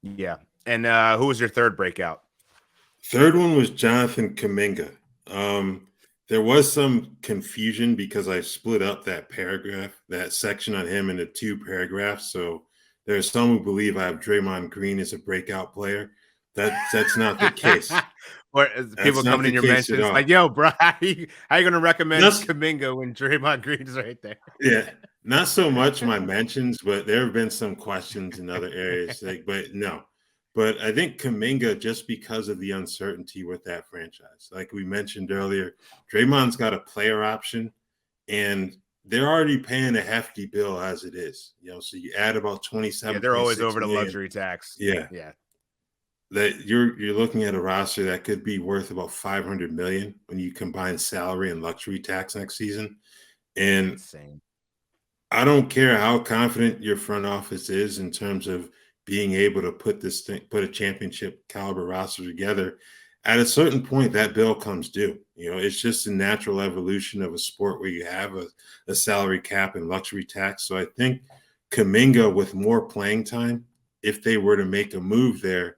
Yeah. And who was your third breakout? Third one was Jonathan Kuminga. There was some confusion because I split up that section on him into two paragraphs. So there's some who believe I have Draymond Green as a breakout player. That's not the case. Or people That's not coming the in your case at mentions all. like, yo, bro, how you going to recommend That's Kuminga when Draymond Green's right there? Yeah, not so much my mentions, but there have been some questions in other areas. But no, but I think Kaminga, just because of the uncertainty with that franchise, like we mentioned earlier, Draymond's got a player option, and they're already paying a hefty bill as it is. So you add about Yeah, they're always 27.6 over the million. luxury tax. Yeah, Yeah. that you're looking at a roster that could be worth about 500 million when you combine salary and luxury tax next season. And Insane. I don't care how confident your front office is in terms of being able to put a championship caliber roster together. At a certain point, that bill comes due. It's just a natural evolution of a sport where you have a salary cap and luxury tax. So I think Kaminga, with more playing time, if they were to make a move there,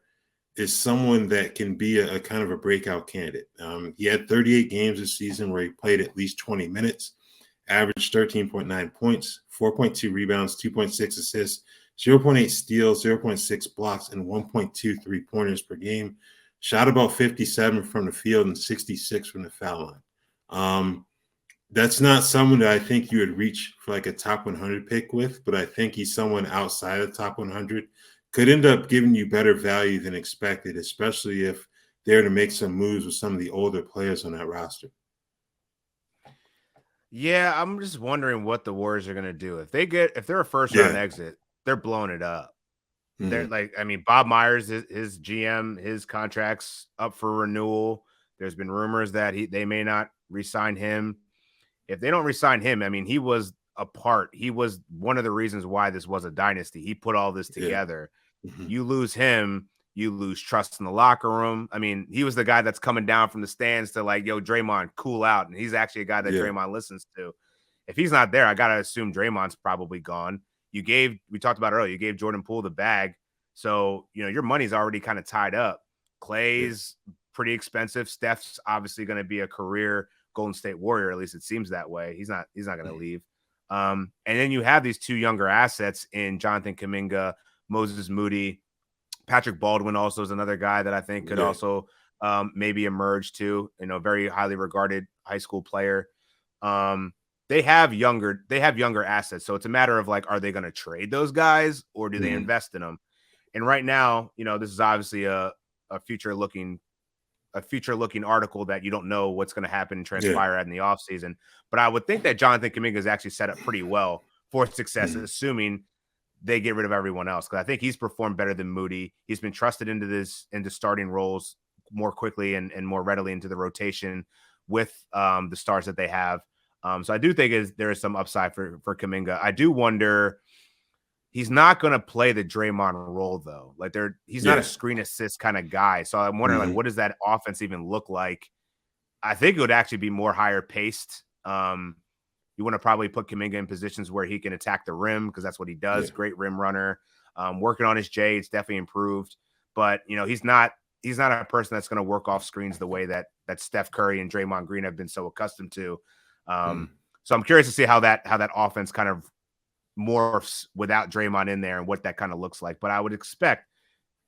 is someone that can be a kind of a breakout candidate. He had 38 games this season where he played at least 20 minutes. Averaged 13.9 points, 4.2 rebounds, 2.6 assists, 0.8 steals, 0.6 blocks, and 1.2 3-pointers per game. Shot about 57 from the field and 66 from the foul line. That's not someone that I think you would reach for like a top 100 pick with, but I think he's someone outside of the top 100. Could end up giving you better value than expected, especially if they're to make some moves with some of the older players on that roster. Yeah, I'm just wondering what the Warriors are going to do. If they're a first round Yeah. exit, they're blowing it up. They're Mm-hmm. Bob Myers, his GM, his contract's up for renewal. There's been rumors that they may not re-sign him. If they don't re-sign him, he was he was one of the reasons why this was a dynasty. He put all this together. Mm-hmm. You lose him, you lose trust in the locker room. He was the guy that's coming down from the stands to like, yo, Draymond, cool out. And he's actually a guy that Draymond listens to. If he's not there, I got to assume Draymond's probably gone. We talked about earlier, you gave Jordan Poole the bag. So, your money's already kind of tied up. Clay's pretty expensive. Steph's obviously going to be a career Golden State Warrior. At least it seems that way. He's not going to leave. And then you have these two younger assets in Jonathan Kuminga, Moses Moody. Patrick Baldwin also is another guy that I think could also maybe emerge too. Very highly regarded high school player. They have younger assets. So it's a matter of like, are they going to trade those guys or do they invest in them? And right now, this is obviously a future looking article that you don't know what's going to happen and transpire in the offseason. But I would think that Jonathan Kuminga is actually set up pretty well for success, assuming they get rid of everyone else. Because I think he's performed better than Moody. He's been trusted into starting roles more quickly and more readily into the rotation with the stars that they have. So I do think there is some upside for Kuminga. I do wonder, he's not going to play the Draymond role though. Like he's not a screen assist kind of guy. So I'm wondering like, what does that offense even look like? I think it would actually be more higher paced. You want to probably put Kuminga in positions where he can attack the rim because that's what he does. Great rim runner. Working on his J, it's definitely improved. But he's not a person that's going to work off screens the way that Steph Curry and Draymond Green have been so accustomed to. So I'm curious to see how that offense kind of morphs without Draymond in there and what that kind of looks like. But I would expect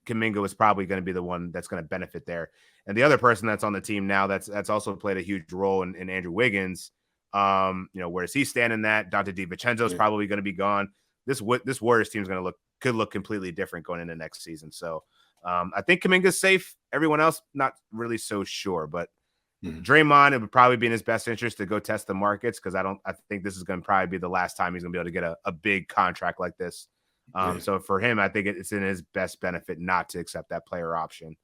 Kuminga was probably going to be the one that's going to benefit there. And the other person that's on the team now that's also played a huge role in Andrew Wiggins. Where does he stand in that? Dante DiVincenzo is probably going to be gone. This Warriors team is going to could look completely different going into next season. So I think Kuminga's safe. Everyone else, not really so sure, but Draymond, it would probably be in his best interest to go test the markets because I think this is going to probably be the last time he's going to be able to get a big contract like this. So for him, I think it's in his best benefit not to accept that player option.